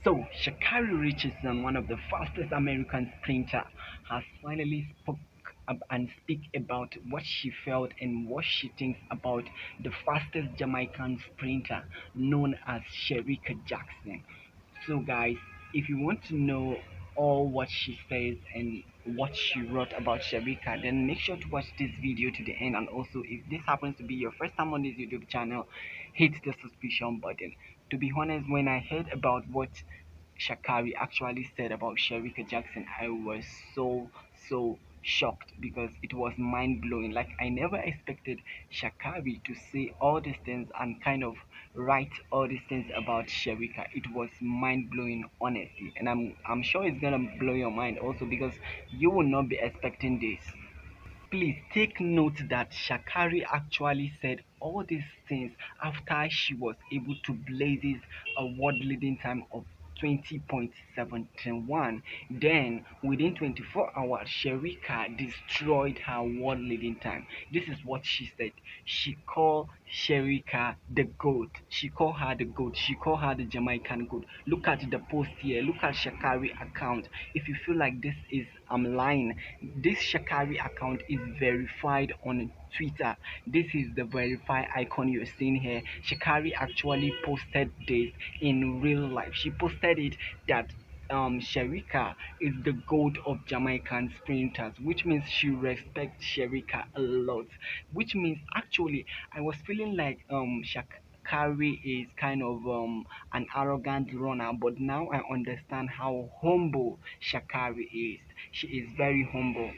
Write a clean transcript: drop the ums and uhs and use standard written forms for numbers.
So, Shaccarri Richardson, one of the fastest American sprinter, has finally spoke up and speak about what she felt and what she thinks about the fastest Jamaican sprinter known as Shericha Jackson. So, guys, if you want to know all what she says and what she wrote about Sharika, then make sure to watch this video to the end. And also, if this happens to be your first time on this YouTube channel, hit the subscription button. To be honest, when I heard about what Shakari actually said about Sherika Jackson, I was so shocked because it was mind blowing. Like I never expected Shakari to say all these things and kind of write all these things about Sherika. It was mind blowing, honestly, and I'm sure it's gonna blow your mind also because you will not be expecting this. Please take note that Shakari actually said all these things after she was able to blazes a world leading time of 20.71. Then, within 24 hours, Sherika destroyed her world leading time. This is what she said. She called Sherika the GOAT. She called her the GOAT. She called her the Jamaican GOAT. Look at the post here. Look at Shakari account. If you feel like this is I'm lying, this Shakari account is verified on Twitter. This is the verified icon you're seeing here. Shakari actually posted this in real life. She posted it that Sherika is the goat of Jamaican sprinters, which means she respects Sherika a lot. Which means actually I was feeling like Shakari is kind of an arrogant runner, but now I understand how humble Shakari is. She is very humble.